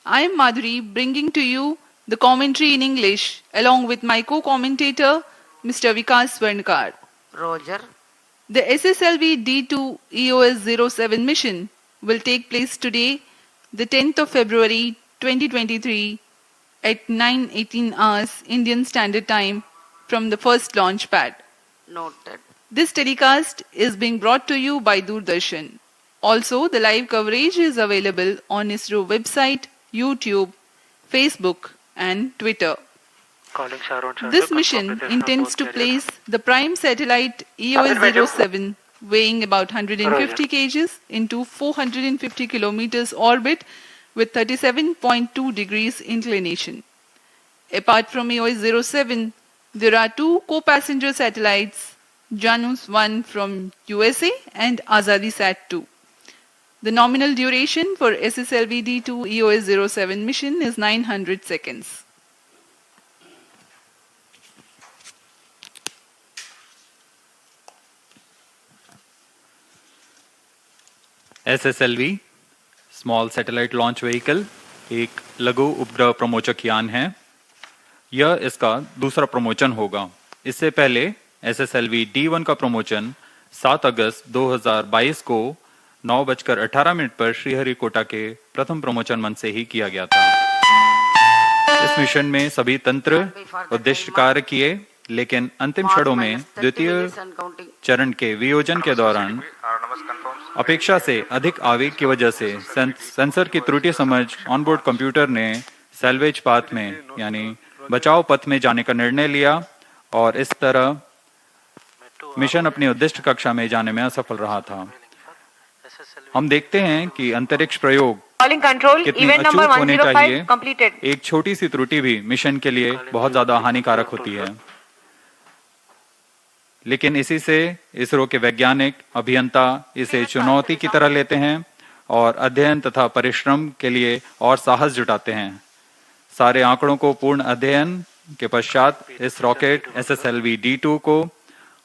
I am Madhuri, bringing to you the commentary in English along with my co-commentator, Mr. Vikas Swarnkar. Roger. The SSLV D2 EOS-07 mission will take place today, the 10th of February 2023 at 9:18 hours Indian Standard Time from the first launch pad. Noted. This telecast is being brought to you by Doordarshan. Also, the live coverage is available on ISRO website, YouTube, Facebook and Twitter. This mission intends to place the prime satellite EOS-07 weighing about 150 kgs into 450 kilometers orbit with 37.2 degrees inclination. Apart from EOS-07, there are two co-passenger satellites, Janus 1 from USA and AzadiSat-2. The nominal duration for SSLV D2 EOS-07 mission is 900 seconds. SSLV small satellite launch vehicle एक लघु उपग्रह प्रमोचक यान है। यह इसका दूसरा प्रमोचन होगा। इससे पहले SSLV D1 का प्रमोचन 7 अगस्त 2022 को 9:18 पर श्रीहरिकोटा के प्रथम प्रमोचन मंच से ही किया गया था। इस मिशन में सभी तंत्र उद्दिष्ट कार्य किए, लेकिन अंतिम क्षणों में द्वितीय चरण के वियोजन के दौरान अपेक्षा से अधिक आवेग की वजह से सेंसर की त्रुटि समझ ऑनबोर्ड कंप्यूटर ने सैल्वेज पाथ में यानी बचाव पथ में जाने का निर्णय लिया और इस तरह मिशन अपनी उद्दिष्ट कक्षा में जाने में असफल रहा था। हम देखते हैं कि अंतरिक्ष प्रयोग कितनी अचूक होने चाहिए। एक छोटी सी त्रुटि भी मिशन के लिए बहुत ज्यादा हानिकारक होती है, लेकिन इसी से इसरो के वैज्ञानिक अभियंता इसे चुनौती की तरह लेते हैं और अध्ययन तथा परिश्रम के लिए और साहस जुटाते हैं। सारे आंकड़ों को पूर्ण अध्ययन के पश्चात इस रॉकेट SSLV D2 को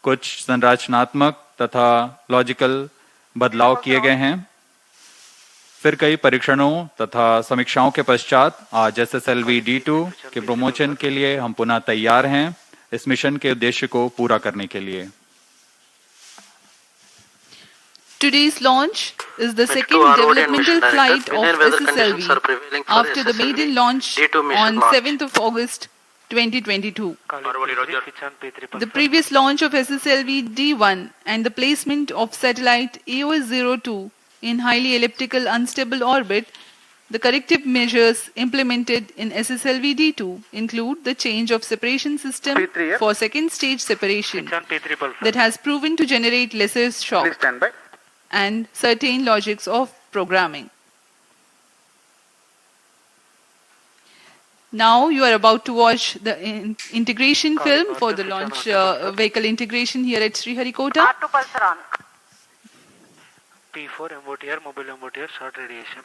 कुछ संरचनात्मक तथा लॉजिकल बदलाव किए गए हैं। फिर कई परीक्षणों तथा समीक्षाओं के पश्चात आज SSLV D2 के प्रमोशन के लिए हम पुनः तैयार हैं इस मिशन के उद्देश्य को पूरा करने के लिए। Today's launch is the second developmental flight of SSLV after the maiden launch on 7th of August 2022. The previous launch of SSLV D1 and the placement of satellite EOS-02 in highly elliptical unstable orbit, the corrective measures implemented in SSLV D2 include the change of separation system for second stage separation that has proven to generate lesser shock and certain logics of programming. Now you are about to watch the integration film for the launch vehicle integration here at Sriharikota. P4 MOTR, mobile MOTR, short radiation.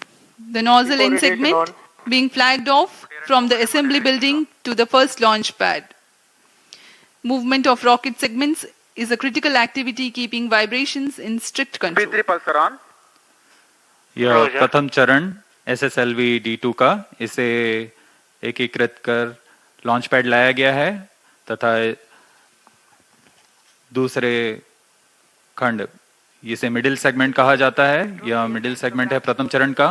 The nozzle end segment being flagged off from the assembly building to the first launch pad. Movement of rocket segments is a critical activity keeping vibrations in strict control. P3 pulsar on. यह प्रथम चरण SSLV D2 का इसे एकीकृत कर launch pad लाया गया है तथा दूसरे खंड इसे मिडिल सेगमेंट कहा जाता है। यह मिडिल सेगमेंट है प्रथम चरण का।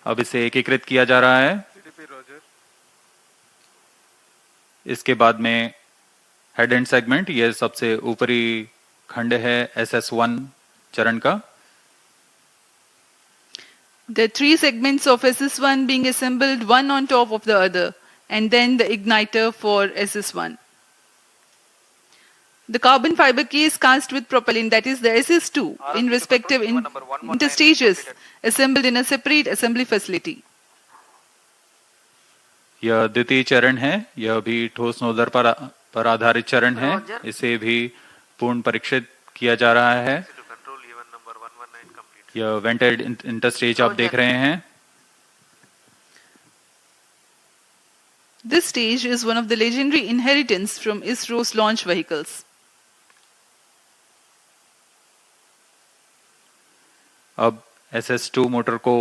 अब इसे एकीकृत किया जा रहा है। इसके बाद में हेड एंड सेगमेंट, यह सबसे ऊपरी खंड है SS1 चरण का। The three segments of SS1 being assembled one on top of the other, and then the igniter for SS1. The carbon fiber case cast with propellant, that is the SS2, in respective interstages, assembled in a separate assembly facility. यह द्वितीय चरण है। यह भी ठोस nozzle पर आधारित चरण है। इसे भी पूर्ण परीक्षित किया जा रहा है। यह वेंटेड इंटरस्टेज आप देख रहे हैं। This stage is one of the legendary inheritance from ISRO's launch vehicles. अब SS2 मोटर को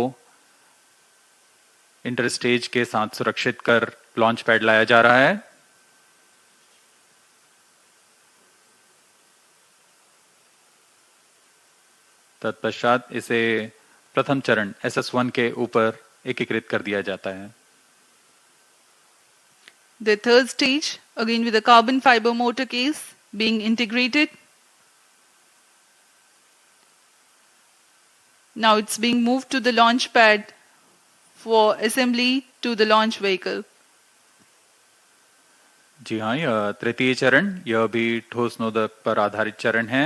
इंटर स्टेज के साथ सुरक्षित कर लॉन्च पैड लाया जा रहा है। तत्पश्चात इसे प्रथम चरण SS1 के ऊपर एकीकृत कर दिया जाता है। The third stage, again with a carbon fiber motor case being integrated. Now it's being moved to the launch pad for assembly to the launch vehicle. जी हाँ, यह तृतीय चरण, यह भी ठोस नोदक पर आधारित चरण है।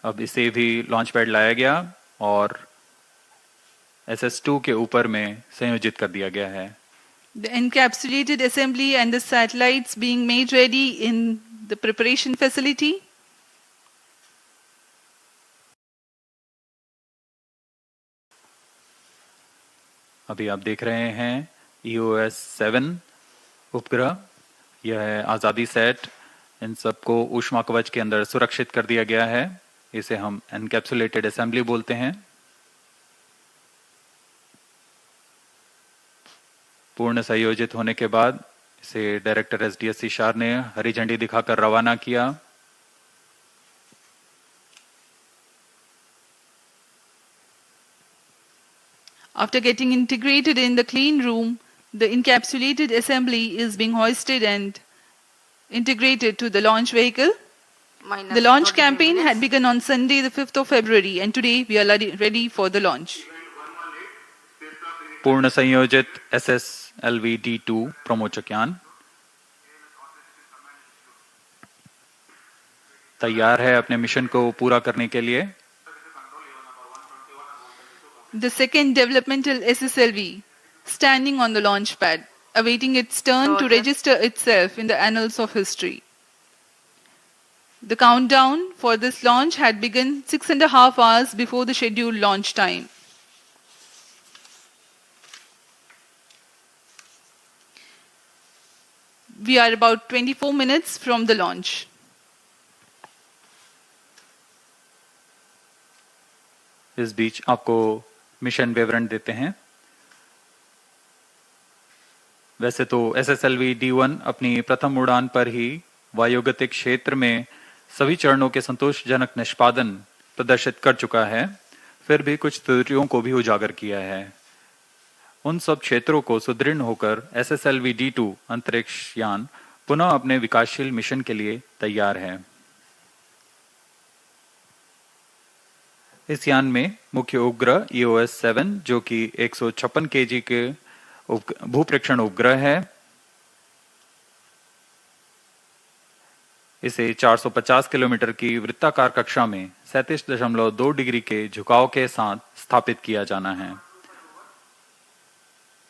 अब इसे भी लॉन्च पैड लाया गया और SS2 के ऊपर में संयोजित कर दिया गया है। The encapsulated assembly and the satellites being made ready in the preparation facility. अभी आप देख रहे हैं EOS 7 उपग्रह, यह है आजादी सेट। इन सबको ऊष्मा कवच के अंदर सुरक्षित कर दिया गया है। इसे हम एनकैप्सुलेटेड असेंबली बोलते हैं। पूर्ण संयोजित होने के बाद इसे डायरेक्टर SDSC शार ने हरी झंडी दिखाकर रवाना किया। After getting integrated in the clean room, the encapsulated assembly is being hoisted and integrated to the launch vehicle. The launch campaign had begun on Sunday, the 5th of February, and today we are ready for the launch. पूर्ण संयोजित SSLV D2 प्रमोचक यान तैयार है अपने mission को पूरा करने के लिए। The second developmental SSLV, standing on the launch pad, awaiting its turn to register itself in the annals of history. The countdown for this launch had begun 6.5 hours before the scheduled launch time. We are about 24 minutes from the launch. इस बीच आपको mission विवरण देते हैं। वैसे तो SSLV D1 अपनी प्रथम उड़ान पर ही वायुगतिक क्षेत्र में सभी चरणों के संतोषजनक निष्पादन प्रदर्शित कर चुका है, फिर भी कुछ त्रुटियों को भी उजागर किया है। उन सब क्षेत्रों को सुदृढ़ होकर SSLV D2 अंतरिक्ष यान पुनः अपने विकासशील मिशन के लिए तैयार है। इस यान में मुख्य उपग्रह EOS 7 जो कि 156 kg के भूप्रेक्षण उपग्रह है। इसे 450 किलोमीटर की वृत्ताकार कक्षा में 37.2 डिग्री के झुकाव के साथ स्थापित किया जाना है।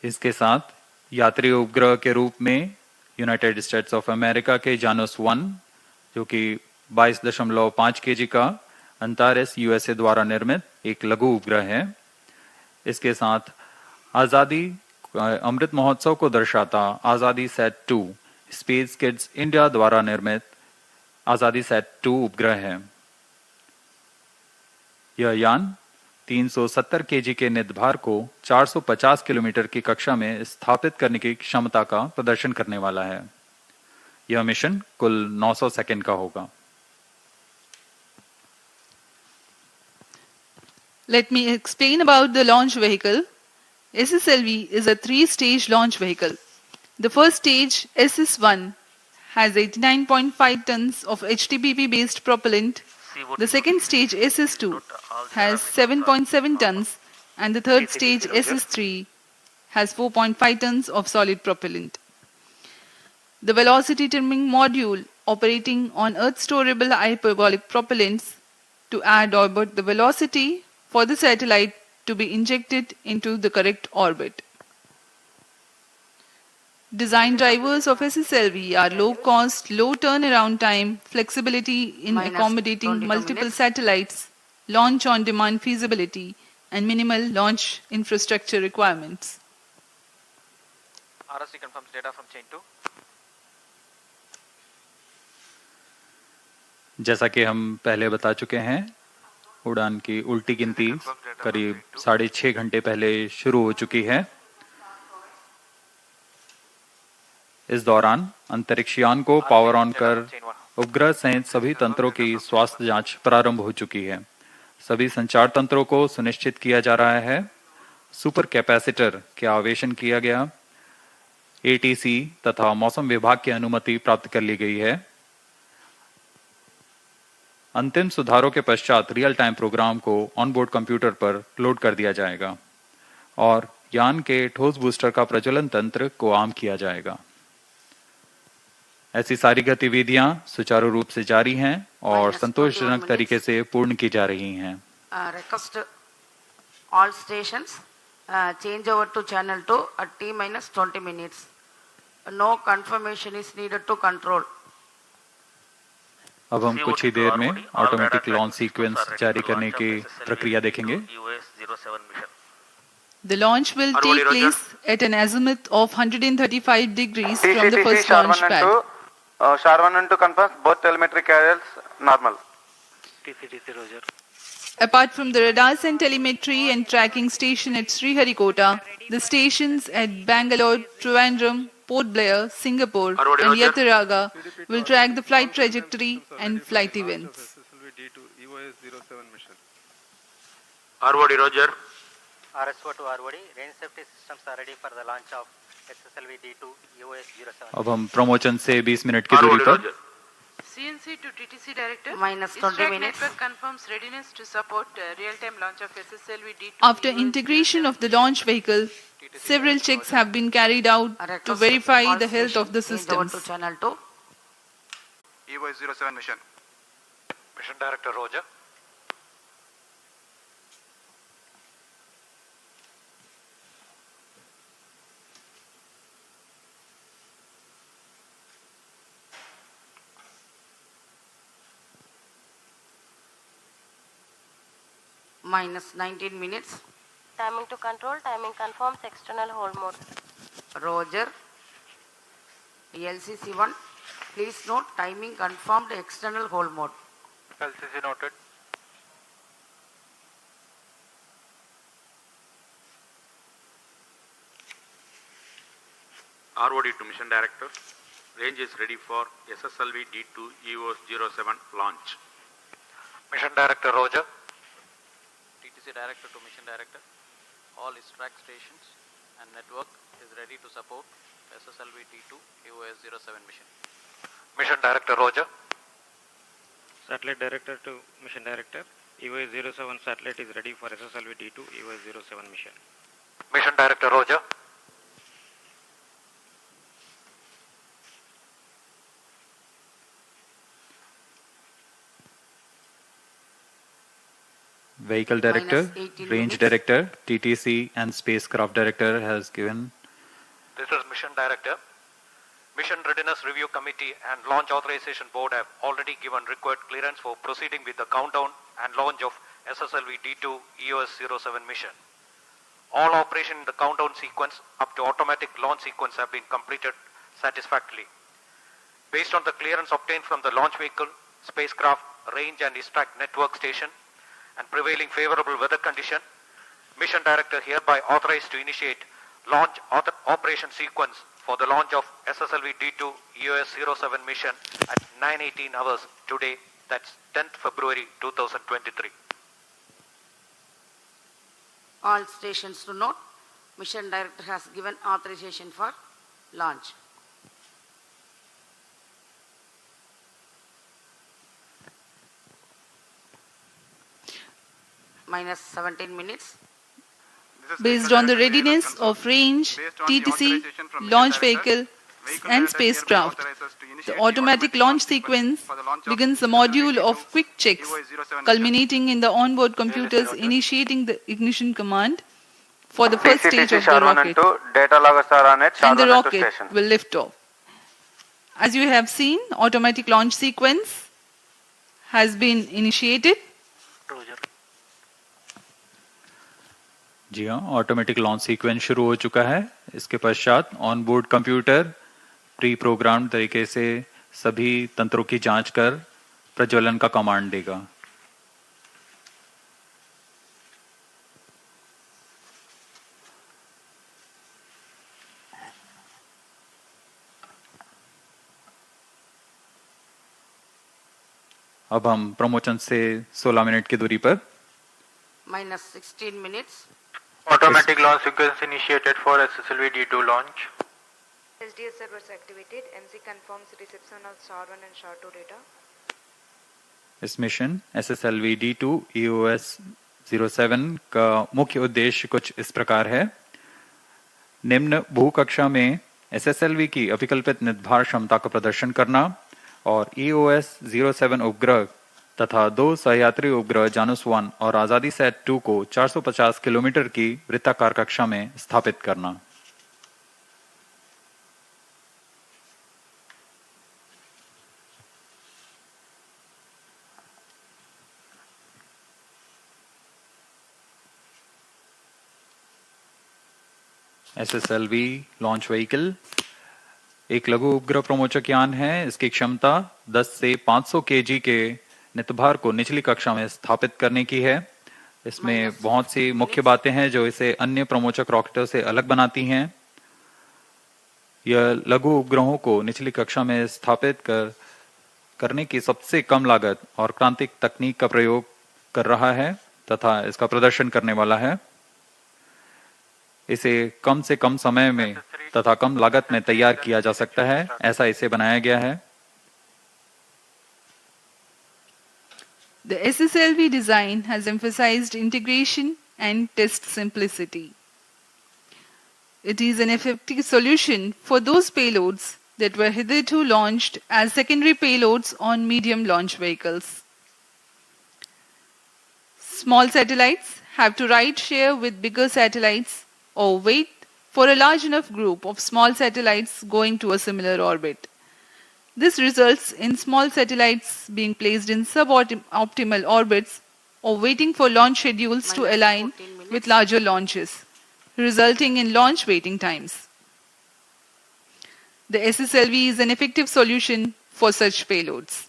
इसके साथ यात्री उपग्रह के रूप में यूनाइटेड स्टेट्स ऑफ अमेरिका के जानस 1 जो कि 22.5 kg का अंटारेस USA द्वारा निर्मित एक लघु उपग्रह है। इसके साथ आजादी अमृत महोत्सव को दर्शाता आजादी सेट 2 स्पेस किड्स इंडिया द्वारा निर्मित आजादी सेट 2 उपग्रह है। यह यान 370 kg के निधभार को 450 किलोमीटर की कक्षा में स्थापित करने की क्षमता का प्रदर्शन करने वाला है। यह मिशन कुल 900 सेकंड का होगा। Let me explain about the launch vehicle. SSLV is a 3-stage launch vehicle. The first stage, SS1, has 89.5 tons of HTPP-based propellant. The second stage, SS2, has 7.7 tons, and the third stage, SS3, has 4.5 tons of solid propellant. The velocity trimming module operating on Earth-storable hyperbolic propellants to add orbit the velocity for the satellite to be injected into the correct orbit. Design drivers of SSLV are low cost, low turnaround time, flexibility in accommodating multiple satellites, launch on demand feasibility, and minimal launch infrastructure requirements. RSC confirms data from chain 2. जैसा कि हम पहले बता चुके हैं, उड़ान की उल्टी गिनती करीब 6.5 घंटे पहले शुरू हो चुकी है। इस दौरान अंतरिक्षयान को पावर ऑन कर उपग्रह सहित सभी तंत्रों की स्वास्थ्य जांच प्रारंभ हो चुकी है। सभी संचार तंत्रों को सुनिश्चित किया जा रहा है। सुपर कैपेसिटर के आवेशन किया गया। एटीसी तथा मौसम विभाग की अनुमति प्राप्त कर ली गई है। अंतिम सुधारों के पश्चात रियल टाइम प्रोग्राम को ऑनबोर्ड कंप्यूटर पर लोड कर दिया जाएगा और यान के ठोस बूस्टर का प्रज्वलन तंत्र को आम किया जाएगा। ऐसी सारी गतिविधियां सुचारू रूप से जारी हैं और संतोषजनक तरीके से पूर्ण की जा रही हैं। Request all stations change over to channel 2 at T minus 20 minutes. No confirmation is needed to control. अब हम कुछ ही देर में ऑटोमेटिक लॉन्च सीक्वेंस जारी करने की प्रक्रिया देखेंगे। The launch will take place at an azimuth of 135 degrees from the first launch pad. Sharvan confirms both telemetry carriers normal. TC Roger. Apart from the radars and telemetry and tracking station at Sriharikota, the stations at Bangalore, Trivandrum, Port Blair, Singapore and Yataraga will track the flight trajectory and flight events. ROD Roger. RSO to ROD, range safety systems are ready for the launch of SSLV D2 EOS-07. अब हम प्रमोचन से 20 minute की दूरी पर CNC to TTC Director. Minus 20 ISRO minutes. network confirms readiness to support real-time launch of SSLV D2. After integration of the launch vehicle, several checks have been carried out to Request verify all the health of the stations change over systems. to channel 2. EOS-07 mission. Mission Director Roger. Minus 19 minutes. Timing to control, timing confirms external hold mode. Roger. LCC1. Please note timing confirmed external hold mode. LCC noted. ROD to mission director. Range is ready for SSLV D2 EOS-07 launch. Mission Director Roger. TTC Director to Mission Director. All ISRO stations and network is ready to support SSLV D2 EOS-07 mission. Mission Director Roger. Satellite Director to Mission Director. EOS-07 satellite is ready for SSLV D2 EOS-07 mission. Mission Director Roger. Vehicle Director, Minus 18 Range minutes. Director, TTC and Spacecraft Director has given. This is Mission Director. Mission Readiness Review Committee and Launch Authorization Board have already given required clearance for proceeding with the countdown and launch of SSLV D2 EOS-07 mission. All operation in the countdown sequence up to automatic launch sequence have been completed satisfactorily. Based on the clearance obtained from the launch vehicle, spacecraft, range and ISRO network station and prevailing favorable weather condition, Mission Director hereby authorized to initiate launch operation sequence for the launch of SSLV D2 EOS-07 mission at 9:18 hours today, that's 10th February 2023. All stations to note, Mission Director has given authorization for launch. Minus 17 minutes. Based on the readiness of range, TTC, launch vehicle and spacecraft, the automatic launch sequence begins a module of quick checks, culminating in the onboard computers initiating the ignition command for the first stage of the rocket, Data loggers are on it. and the Sharvan to rocket station. will lift off. As you have seen, automatic launch sequence has been initiated. Roger. जी हाँ, automatic launch sequence शुरू हो चुका है। इसके पश्चात on board computer pre program तरीके से सभी तंत्रों की जांच कर प्रज्वलन का कमांड देगा। अब हम प्रमोशन से 16 मिनट की दूरी पर minus 16 minutes. Automatic launch sequence initiated for SSLV D2 launch. SDS servers activated. MC confirms reception of SHA-1 and SHA-2 data. इस मिशन SSLV D2 EOS 07 का मुख्य उद्देश्य कुछ इस प्रकार है। निम्न भूकक्षा में SSLV की अभिकल्पित निर्धार क्षमता का प्रदर्शन करना और EOS 07 उपग्रह तथा 2 सहयात्री उपग्रह जानुस 1 और आजादी सेट 2 को 450 किलोमीटर की वृत्ताकार कक्षा में स्थापित करना। SSLV लॉन्च व्हीकल एक लघु उपग्रह प्रमोचक यान है। इसकी क्षमता 10 से 500 केजी के नितभार को निचली कक्षा में स्थापित करने की है। इसमें बहुत सी मुख्य बातें हैं जो इसे अन्य प्रमोचक रॉकेटों से अलग बनाती हैं। यह लघु उपग्रहों को निचली कक्षा में स्थापित करने की सबसे कम लागत और क्रांतिक तकनीक का प्रयोग कर रहा है तथा इसका प्रदर्शन करने वाला है। इसे कम से कम समय में तथा कम लागत में तैयार किया जा सकता है, ऐसा इसे बनाया गया है। The SSLV design has emphasized integration and test simplicity. It is an effective solution for those payloads that were hitherto launched as secondary payloads on medium launch vehicles. Small satellites have to ride share with bigger satellites or wait for a large enough group of small satellites going to a similar orbit. This results in small satellites being placed in suboptimal orbits or waiting for launch schedules to align with larger launches, resulting in launch waiting times. The SSLV is an effective solution for such payloads.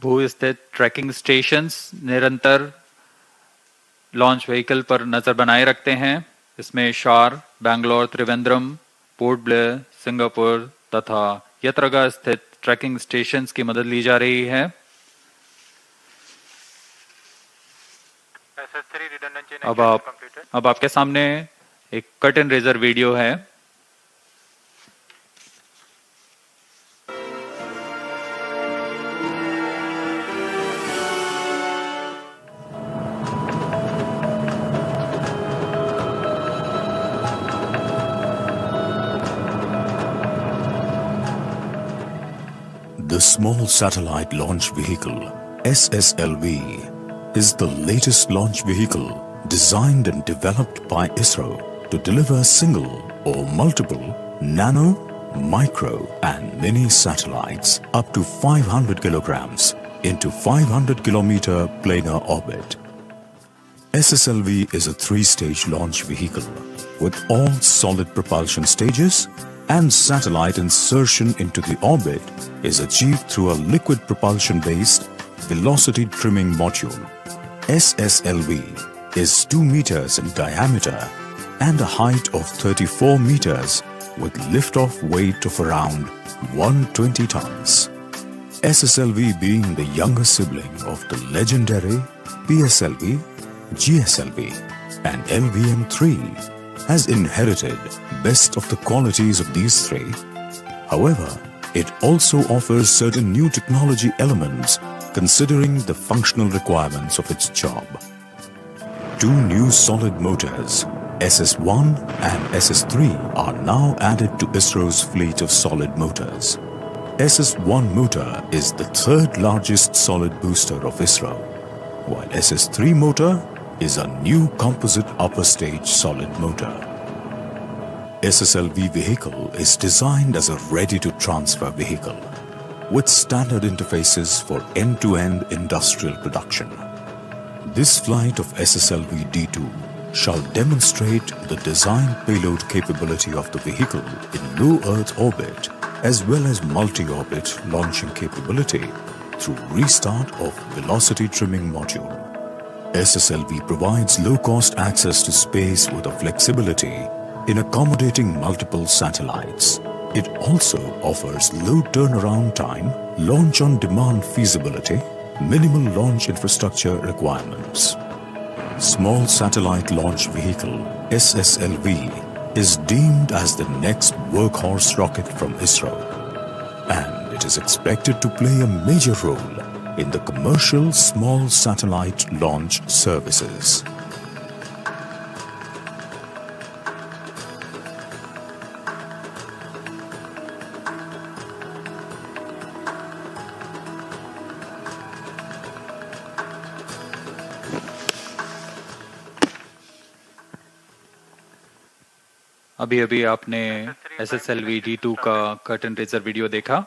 भू स्थित trekking stations निरंतर launch vehicle पर नजर बनाए रखते हैं। इसमें शार, Bangalore, Trivandrum, port Blair, Singapore तथा यत्रगा स्थित ट्रैकिंग स्टेशंस की मदद ली जा रही है। अब आपके सामने एक कट एंड रेजर वीडियो है। The Small Satellite Launch Vehicle, SSLV, is the latest launch vehicle designed and developed by ISRO to deliver single or multiple nano, micro and mini satellites up to 500 kilograms into 500 kilometer planar orbit. SSLV is a 3-stage launch vehicle with all solid propulsion stages, and satellite insertion into the orbit is achieved through a liquid propulsion-based velocity trimming module. SSLV is 2 meters in diameter and a height of 34 meters with lift-off weight of around 120 tons. SSLV being the younger sibling of the legendary PSLV, GSLV and LVM-3 has inherited best of the qualities of these three. However, it also offers certain new technology elements considering the functional requirements of its job. 2 new solid motors, SS1 and SS3, are now added to ISRO's fleet of solid motors. SS1 motor is the 3rd largest solid booster of ISRO, while SS3 motor is a new composite upper stage solid motor. SSLV vehicle is designed as a ready-to-transfer vehicle with standard interfaces for end-to-end industrial production. This flight of SSLV D2 shall demonstrate the design payload capability of the vehicle in low Earth orbit as well as multi-orbit launching capability through restart of velocity trimming module. SSLV provides low-cost access to space with a flexibility in accommodating multiple satellites. It also offers low turnaround time, launch-on-demand feasibility, minimal launch infrastructure requirements. Small Satellite Launch Vehicle (SSLV) is deemed as the next workhorse rocket from ISRO, and it is expected to play a major role in the commercial small satellite launch services. अभी अभी आपने SSLV D2 का curtain raiser video देखा।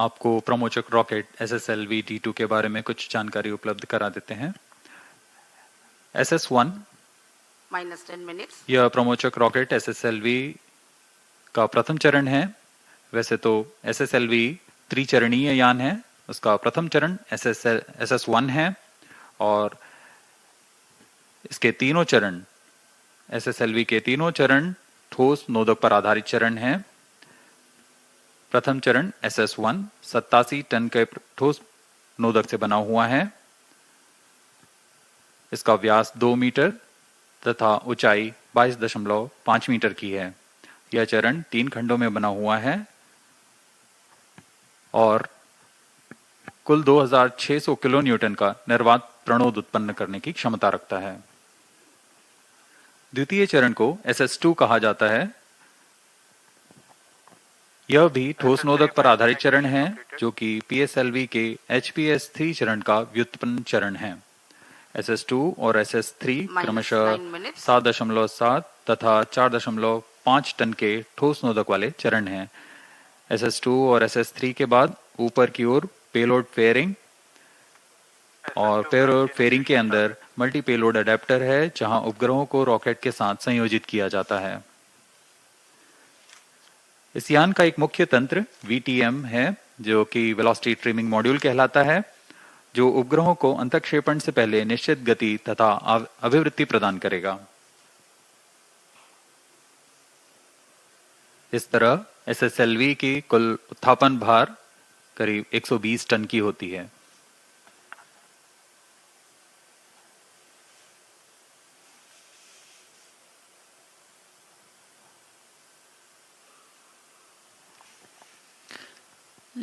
आपको प्रमोचक rocket SSLV D2 के बारे में कुछ जानकारी उपलब्ध करा देते हैं। SS1 -10 minutes. यह प्रमोचक रॉकेट SSLV का प्रथम चरण है। वैसे तो SSLV त्रिचरणीय यान है। उसका प्रथम चरण SS1 है और इसके तीनों चरण SSLV के तीनों चरण ठोस नोदक पर आधारित चरण हैं। प्रथम चरण SS1 87 टन के ठोस नोदक से बना हुआ है। इसका व्यास 2 मीटर तथा ऊंचाई 22.5 मीटर की है। यह चरण 3 खंडों में बना हुआ है और कुल 2600 किलो न्यूटन का निर्वात प्रणोद उत्पन्न करने की क्षमता रखता है। द्वितीय चरण को SS2 कहा जाता है। यह भी ठोस नोदक पर आधारित चरण है जो कि PSLV के HPS3 चरण का व्युत्पन्न चरण है। SS2 और SS3 क्रमशः 7.7 तथा 4.5 टन के ठोस नोदक वाले चरण हैं। SS2 और SS3 के बाद ऊपर की ओर पेलोड फेयरिंग और पेलोड फेयरिंग के अंदर मल्टी पेलोड अडेप्टर है जहां उपग्रहों को रॉकेट के साथ संयोजित किया जाता है। इस यान का एक मुख्य तंत्र VTM है जो कि वेलोसिटी ट्रिमिंग मॉड्यूल कहलाता है, जो उपग्रहों को अंतःक्षेपण से पहले निश्चित गति तथा अभिवृत्ति प्रदान करेगा। इस तरह SSLV की कुल उत्थापन भार करीब 120 टन की होती है।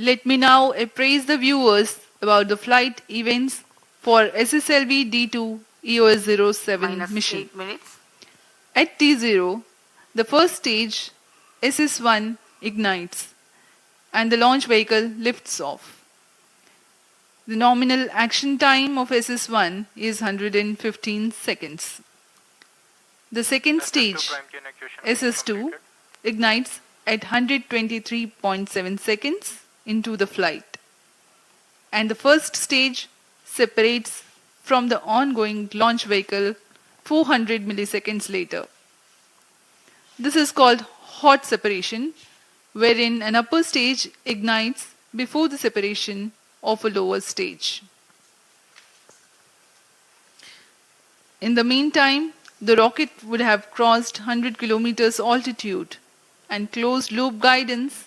Let me now appraise the viewers about the flight events for SSLV D2 EOS 07 mission. -8 minutes. At T0, the first stage SS1 ignites and the launch vehicle lifts off. The nominal action time of SS1 is 115 seconds. The second stage SS2 ignites at 123.7 seconds into the flight, and the first stage separates from the ongoing launch vehicle 400 milliseconds later. This is called hot separation, wherein an upper stage ignites before the separation of a lower stage. In the meantime, the rocket would have crossed 100 kilometers altitude, and closed loop guidance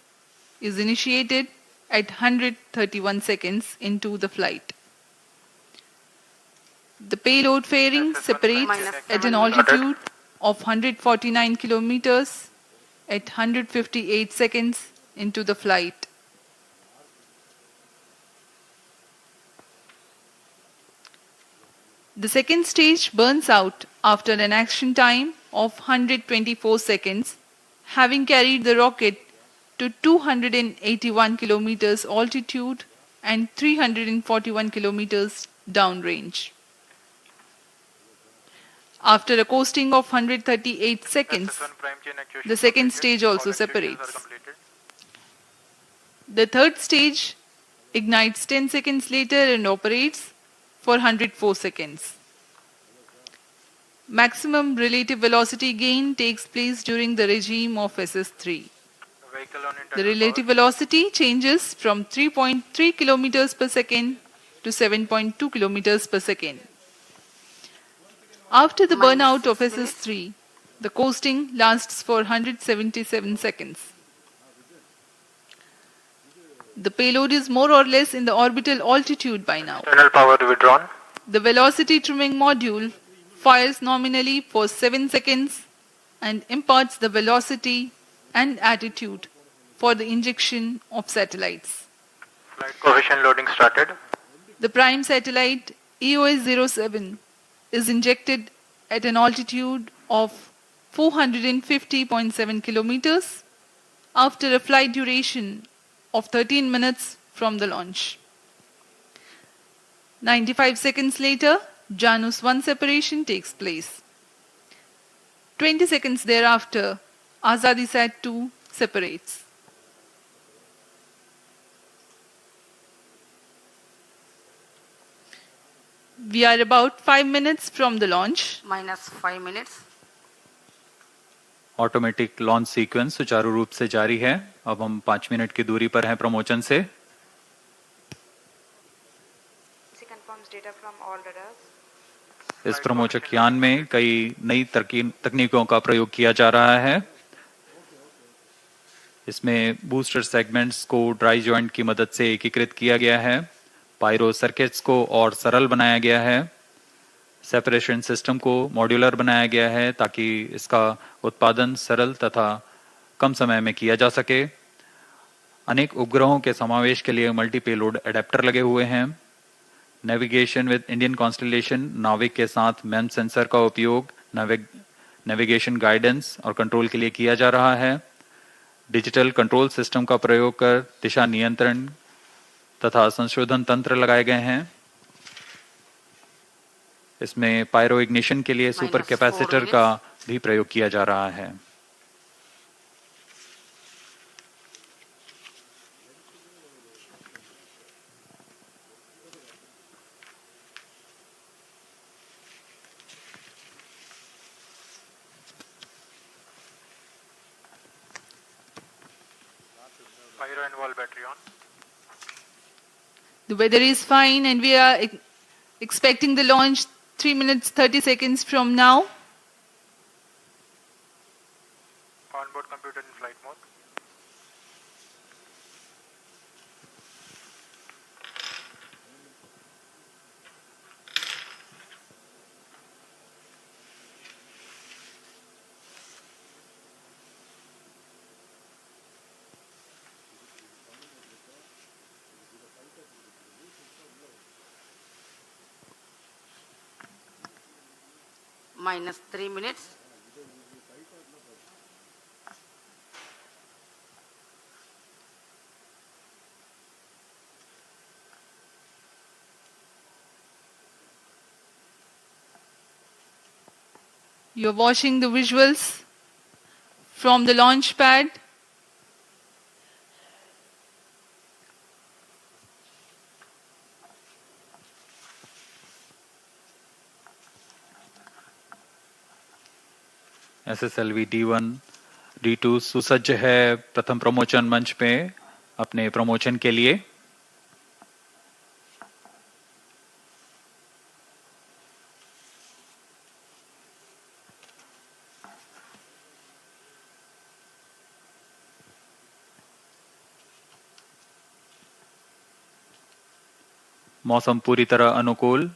is initiated at 131 seconds into the flight. The payload fairing separates at an altitude of 149 kilometers at 158 seconds into the flight. The second stage burns out after an action time of 124 seconds, having carried the rocket to 281 kilometers altitude and 341 kilometers downrange. After a coasting of 138 seconds, the second stage also separates. The third stage ignites 10 seconds later and operates for 104 seconds. Maximum relative velocity gain takes place during the regime of SS3. The relative velocity changes from 3.3 kilometers per second to 7.2 kilometers per second. After the burnout of SS3, the coasting lasts for 177 seconds. The payload is more or less in the orbital altitude by now. External power withdrawn. The velocity trimming module fires nominally for 7 seconds and imparts the velocity and attitude for the injection of satellites. Flight coefficient loading started. The prime satellite EOS-07 is injected at an altitude of 450.7 kilometers after a flight duration of 13 minutes from the launch. 95 seconds later, Janus 1 separation takes place. 20 seconds thereafter, Azadisat 2 separates. We are about 5 minutes from the launch. Minus 5 minutes. Automatic launch sequence सुचारू रूप से जारी है। अब हम 5 minute की दूरी पर हैं प्रमोचन से। confirms data from all radars. इस प्रमोचक यान में कई नई तकनीकों का प्रयोग किया जा रहा है। इसमें बूस्टर सेगमेंट्स को ड्राई जॉइंट की मदद से एकीकृत किया गया है। पायरो सर्किट्स को और सरल बनाया गया है। सेपरेशन सिस्टम को मॉड्यूलर बनाया गया है ताकि इसका उत्पादन सरल तथा कम समय में किया जा सके। अनेक उपग्रहों के समावेश के लिए मल्टी पेलोड एडेप्टर लगे हुए हैं। नेविगेशन विद इंडियन कॉन्स्टलेशन नाविक के साथ मैम सेंसर का उपयोग नेविगेशन गाइडेंस और कंट्रोल के लिए किया जा रहा है। डिजिटल कंट्रोल सिस्टम का प्रयोग कर दिशा नियंत्रण तथा संशोधन तंत्र लगाए गए हैं। इसमें पायरो इग्निशन के लिए सुपर कैपेसिटर का भी प्रयोग किया जा रहा है। Pyro and wall battery on. The weather is fine and we are expecting the launch 3 minutes 30 seconds from now. Onboard computer in flight mode. Minus 3 minutes. You're watching the visuals from the launch pad. SSLV D1 D2 सुसज्ज है प्रथम प्रमोचन मंच पे अपने प्रमोचन के लिए। मौसम पूरी तरह अनुकूल,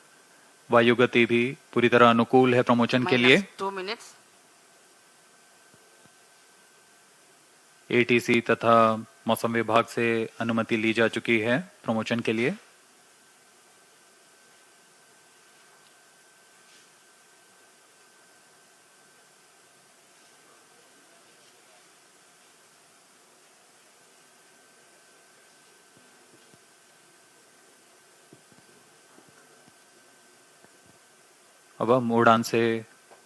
वायु गति भी पूरी तरह अनुकूल है प्रमोचन के लिए। Minus 2 minutes. ATC तथा मौसम विभाग से अनुमति ली जा चुकी है प्रमोचन के लिए। अब हम उड़ान से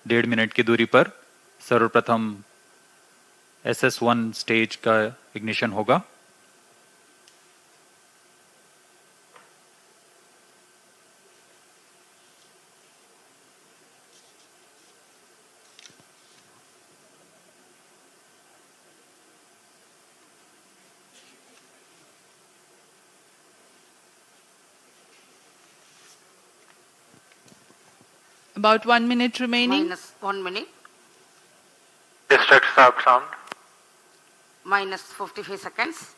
1.5 मिनट की दूरी पर सर्वप्रथम SS1 स्टेज का इग्निशन होगा। About 1 minute remaining. Minus 1 minute. Distract start sound. Minus 55 seconds.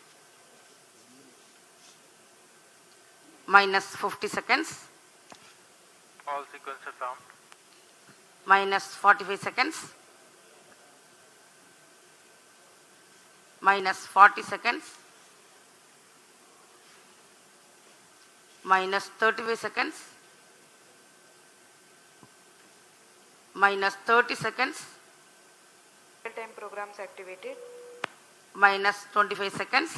Minus 50 seconds. All sequencer sound. Minus 45 seconds. Minus 40 seconds. Minus 35 seconds. Minus 30 seconds. Real-time programs activated. Minus 25 seconds.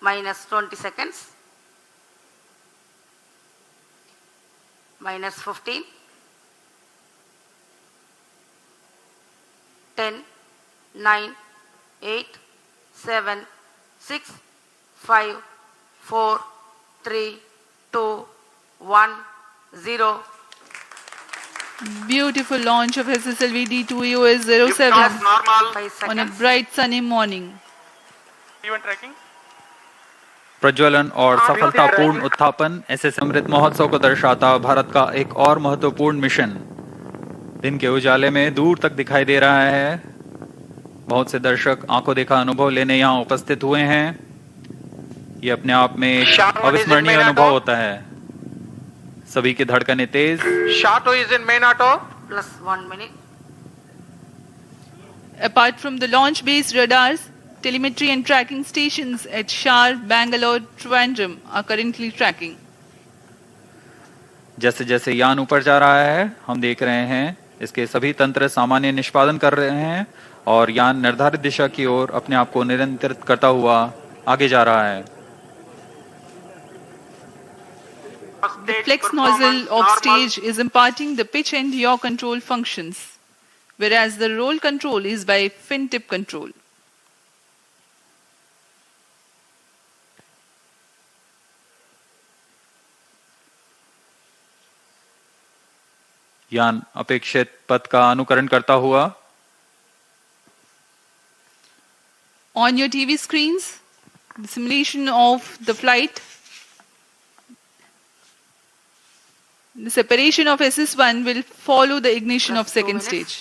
Minus 20 seconds. Minus 15. 10, 9, 8, 7, 6, 5, 4, 3, 2, 1, 0. Beautiful launch of SSLV D2 EOS 07 Normal. on a bright sunny morning. Event tracking. प्रज्वलन और सफलतापूर्ण उत्थापन SS Amrit Mahotsav को दर्शाता भारत का एक और महत्वपूर्ण mission दिन के उजाले में दूर तक दिखाई दे रहा है। बहुत से दर्शक आंखों देखा अनुभव लेने यहाँ उपस्थित हुए हैं। ये अपने आप में एक अविस्मरणीय अनुभव होता है। सभी की धड़कनें तेज। Shato is in main auto. Plus 1 minute. Apart from the launch-based radars, telemetry and tracking stations at Shar, Bangalore, Trivandrum are currently tracking. जैसे जैसे यान ऊपर जा रहा है हम देख रहे हैं इसके सभी तंत्र सामान्य निष्पादन कर रहे हैं और यान निर्धारित दिशा की ओर अपने आप को नियंत्रित करता हुआ आगे जा रहा है। The flex nozzle of stage is imparting the pitch and yaw control functions, whereas the roll control is by fin tip control. यान अपेक्षित पथ का अनुकरण करता हुआ On your TV screens, the simulation of the flight, the separation of SS1 will follow the ignition of second stage.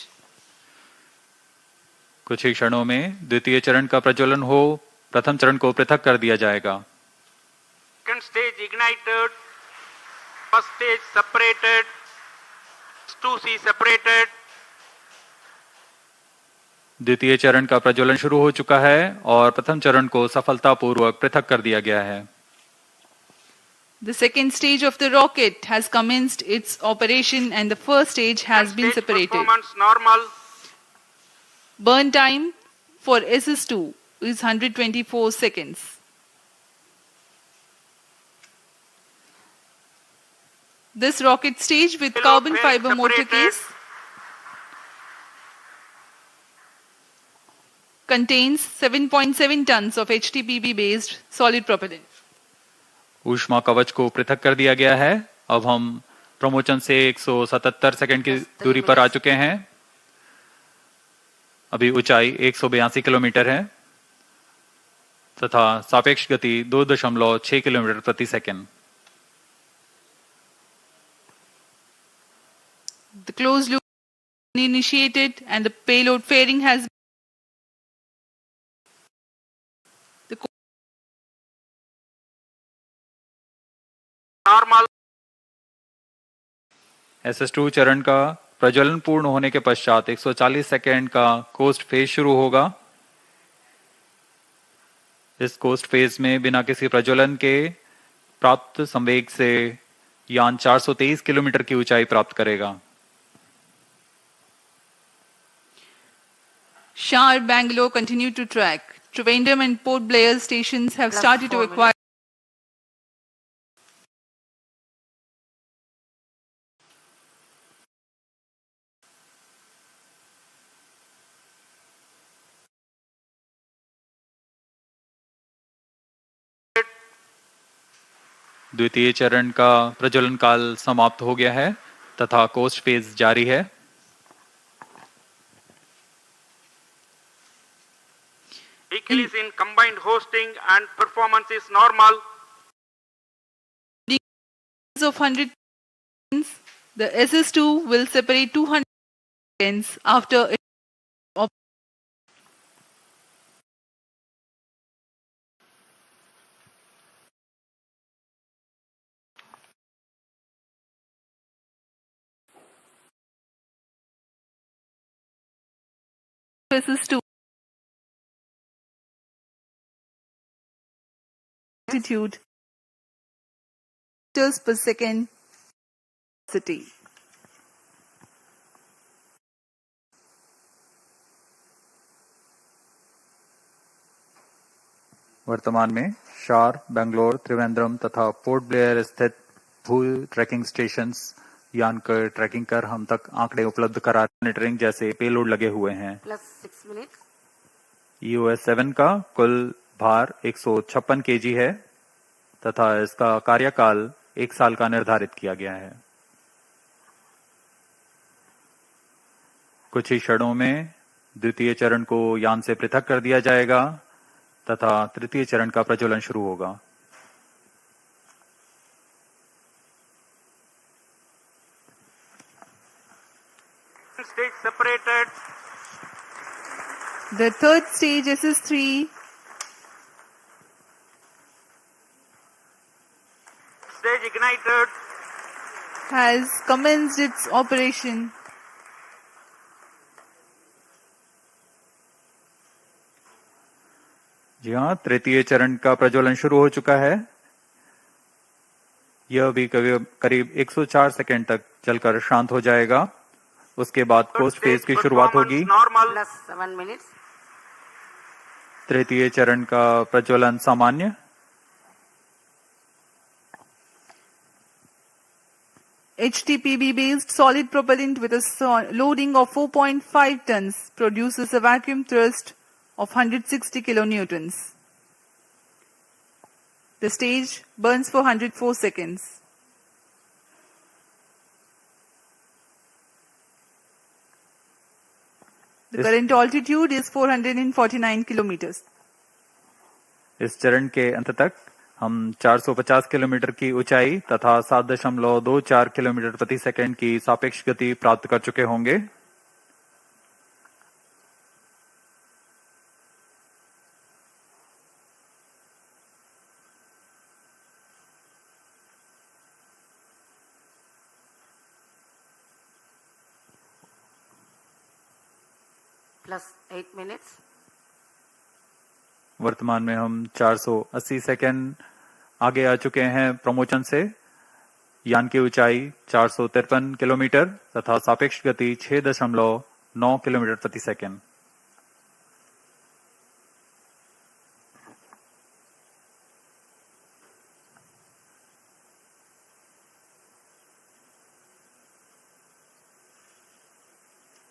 कुछ ही क्षणों में द्वितीय चरण का प्रज्वलन हो प्रथम चरण को पृथक कर दिया जाएगा। Second stage ignited, first stage separated, 2C separated. द्वितीय चरण का प्रज्वलन शुरू हो चुका है और प्रथम चरण को सफलतापूर्वक पृथक कर दिया गया है। The second stage of the rocket has commenced its operation and the first stage has been separated. Performance normal. Burn time for SS2 is 124 seconds. This rocket stage with carbon fiber motor case contains 7.7 tons of HTPB based solid propellant. ऊष्मा कवच को पृथक कर दिया गया है। अब हम प्रमोचन से 177 सेकंड की दूरी पर आ चुके हैं। अभी ऊंचाई 182 किलोमीटर है तथा सापेक्ष गति 2.6 किलोमीटर प्रति second. The closed loop initiated and the payload fairing has Normal. SS2 चरण का प्रज्वलन पूर्ण होने के पश्चात 140 सेकंड का कोस्ट फेज शुरू होगा। इस कोस्ट फेज में बिना किसी प्रज्वलन के प्राप्त संवेग से यान 423 किलोमीटर की ऊंचाई प्राप्त करेगा। Shar, Bangalore continue to track. Trivandrum and Port Blair stations have started to acquire. द्वितीय चरण का प्रज्वलन काल समाप्त हो गया है तथा कोस्ट फेज जारी है। Vehicle is in combined hosting and performance is normal. of 100 seconds, the SS2 will separate 200 seconds after it SS2 altitude meters per second velocity. वर्तमान में शार, बेंगलोर, त्रिवेंद्रम तथा पोर्ट ब्लेयर स्थित भू ट्रैकिंग स्टेशंस यान कर ट्रैकिंग कर हम तक आंकड़े उपलब्ध करा मॉनिटरिंग जैसे पेलोड लगे हुए हैं। +6 minutes. EOS 7 का कुल भार 156 kg है तथा इसका कार्यकाल 1 साल का निर्धारित किया गया है। कुछ ही क्षणों में द्वितीय चरण को यान से पृथक कर दिया जाएगा तथा तृतीय चरण का प्रज्वलन शुरू होगा। Stage separated. The third stage SS3 Stage ignited. has commenced its operation. जी हाँ, तृतीय चरण का प्रज्वलन शुरू हो चुका है। यह भी करीब 104 सेकंड तक चलकर शांत हो जाएगा। उसके बाद पोस्ट फेज की शुरुआत होगी। +7 minutes. तृतीय चरण का प्रज्वलन सामान्य। HTPB based solid propellant with a loading of 4.5 tons produces a vacuum thrust of 160 kilonewtons. The stage burns for 104 seconds. The current altitude is 449 kilometers. इस चरण के अंत तक हम 450 किलोमीटर की ऊंचाई तथा 7.24 किलोमीटर प्रति सेकंड की सापेक्ष गति प्राप्त कर चुके होंगे। +8 minutes. वर्तमान में हम 480 सेकंड आगे आ चुके हैं प्रमोचन से। यान की ऊंचाई 453 किलोमीटर तथा सापेक्ष गति 6.9 किलोमीटर प्रति second.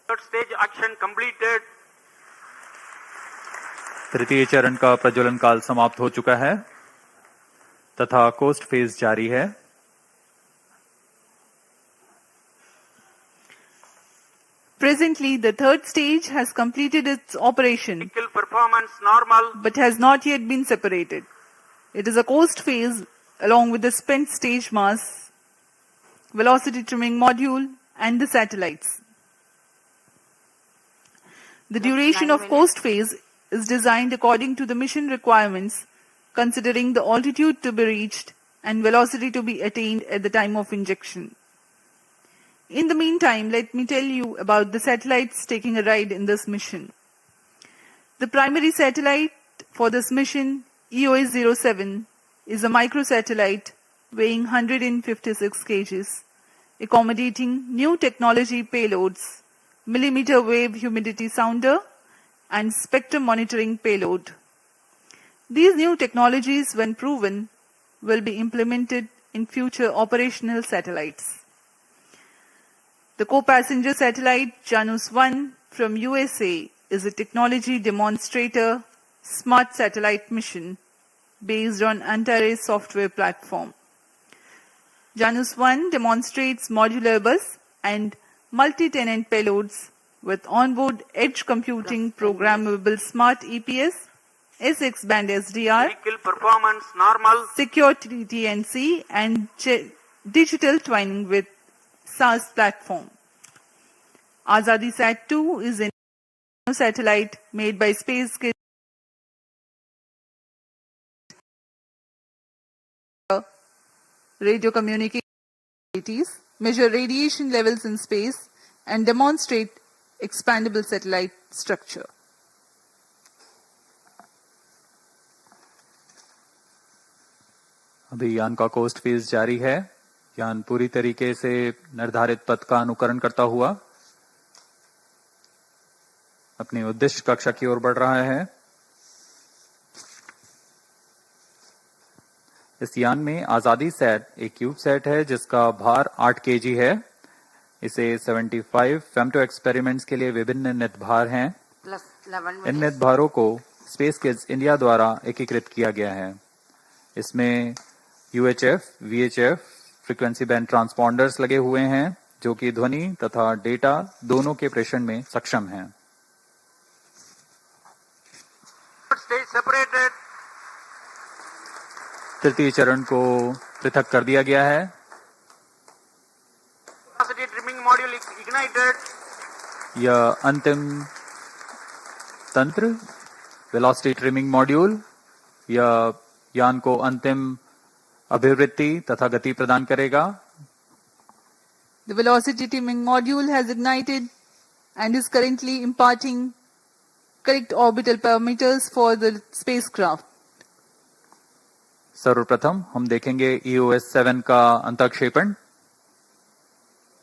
Third stage action completed. तृतीय चरण का प्रज्वलन काल समाप्त हो चुका है तथा कोस्ट फेज जारी है। Presently, the third stage has completed its operation, Vehicle performance normal. but has not yet been separated. It is a coast phase along with the spent stage mass, velocity trimming module, and the satellites. The duration of coast phase is designed according to the mission requirements, considering the altitude to be reached and velocity to be attained at the time of injection. In the meantime, let me tell you about the satellites taking a ride in this mission. The primary satellite for this mission, EOS 07, is a microsatellite weighing 156 kgs, accommodating new technology payloads, millimeter wave humidity sounder, and spectrum monitoring payload. These new technologies, when proven, will be implemented in future operational satellites. The co-passenger satellite Janus-1 from USA is a technology demonstrator smart satellite mission based on Antares software platform. Janus-1 demonstrates modular bus and multi-tenant payloads with onboard edge computing programmable smart EPS, SX-band SDR, Vehicle performance normal. secure TNC and digital twinning with SaaS platform. Azadi Sat 2 is a satellite made by Space radio communications, measure radiation levels in space, and demonstrate expandable satellite structure. अभी यान का coast phase जारी है। यान पूरी तरीके से निर्धारित पथ का अनुकरण करता हुआ अपनी उद्दिष्ट कक्षा की ओर बढ़ रहा है। इस यान में आजादी सेट एक क्यूब सेट है जिसका भार 8 केजी है। इसे 75 फेम्टो एक्सपेरिमेंट्स के लिए विभिन्न नित भार हैं। इन नित भारों को स्पेस किड्स इंडिया द्वारा एकीकृत किया गया है। इसमें UHF, VHF फ्रीक्वेंसी बैंड ट्रांसपॉन्डर्स लगे हुए हैं जो कि ध्वनि तथा डेटा दोनों के प्रेषण में सक्षम हैं। तृतीय चरण को पृथक कर दिया गया है। यह अंतिम तंत्र वेलोसिटी ट्रिमिंग मॉड्यूल यह यान को अंतिम अभिवृत्ति तथा गति प्रदान करेगा। The velocity trimming module has ignited and is currently imparting correct orbital parameters for the spacecraft. सर्वप्रथम हम देखेंगे EOS 7 का अंतःक्षेपण।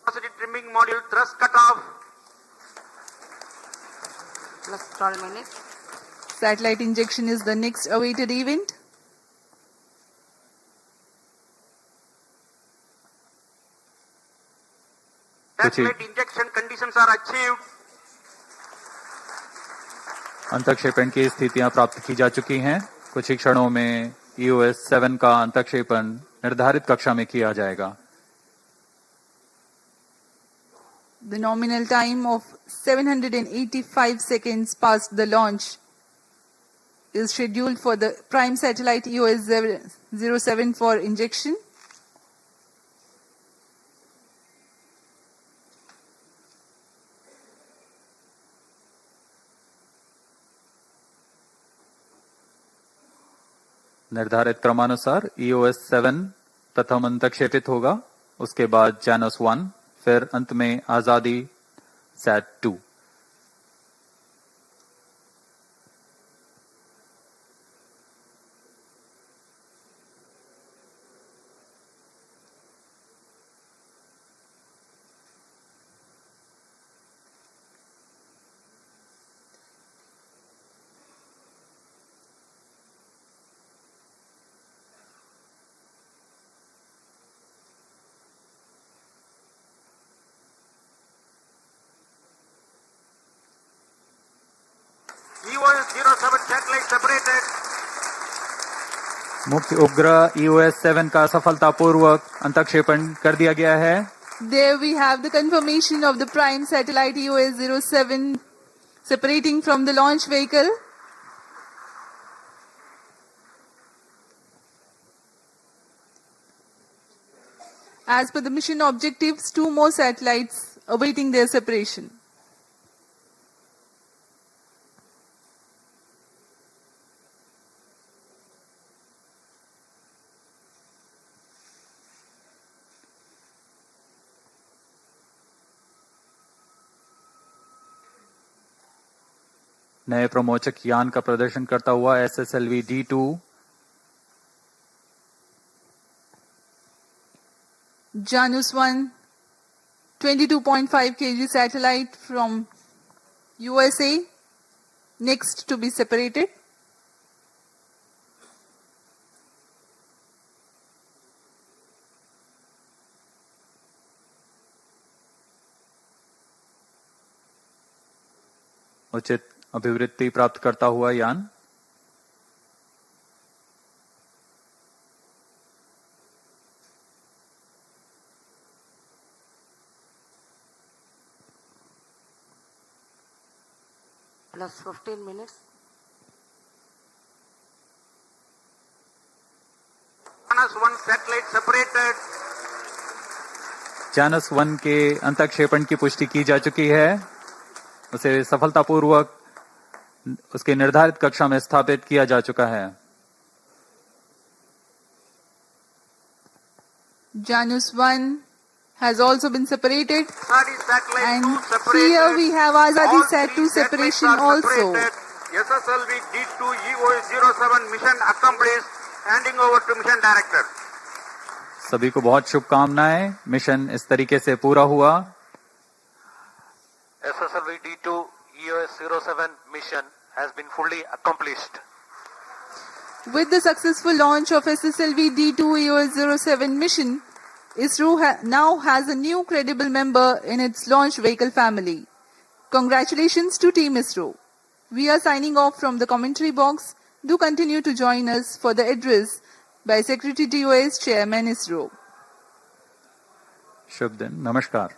Velocity trimming module thrust cutoff. Plus 12 minutes. Satellite injection is the next awaited event. Satellite injection conditions are achieved. अंतःक्षेपण की स्थितियां प्राप्त की जा चुकी हैं। कुछ ही क्षणों में EOS 7 का अंतःक्षेपण निर्धारित कक्षा में किया जाएगा। The nominal time of 785 seconds past the launch is scheduled for the prime satellite EOS 07 for injection. निर्धारित क्रमानुसार EOS 7 प्रथम अंतःक्षेपित होगा, उसके बाद Janus 1, फिर अंत में आजादी सैट 2। EOS 07 satellite separated. मुख्य उपग्रह EOS 7 का सफलतापूर्वक अंतःक्षेपण कर दिया गया है। There we have the confirmation of the prime satellite EOS 07 separating from the launch vehicle. As per the mission objectives, 2 more satellites awaiting their separation. नए प्रमोचक यान का प्रदर्शन करता हुआ SSLV D2 Janus 1 22.5 kg satellite from USA next to be separated. उचित अभिवृत्ति प्राप्त करता हुआ यान Plus 15 minutes. Janus 1 satellite separated. Janus 1 के अंतःक्षेपण की पुष्टि की जा चुकी है। उसे सफलतापूर्वक उसके निर्धारित कक्षा में स्थापित किया जा चुका है। Janus 1 has also been separated, and here we have Azadi Sat 2 separation also. SSLV D2 EOS-07 mission accomplished. Handing over to mission director. सभी को बहुत शुभकामनाएं। मिशन इस तरीके से पूरा हुआ। SSLV D2 EOS-07 mission has been fully accomplished. With the successful launch of SSLV D2 EOS-07 mission, ISRO now has a new credible member in its launch vehicle family. Congratulations to Team ISRO. We are signing off from the commentary box. Do continue to join us for the address by Secretary DOS Chairman ISRO. शुभ दिन, नमस्कार।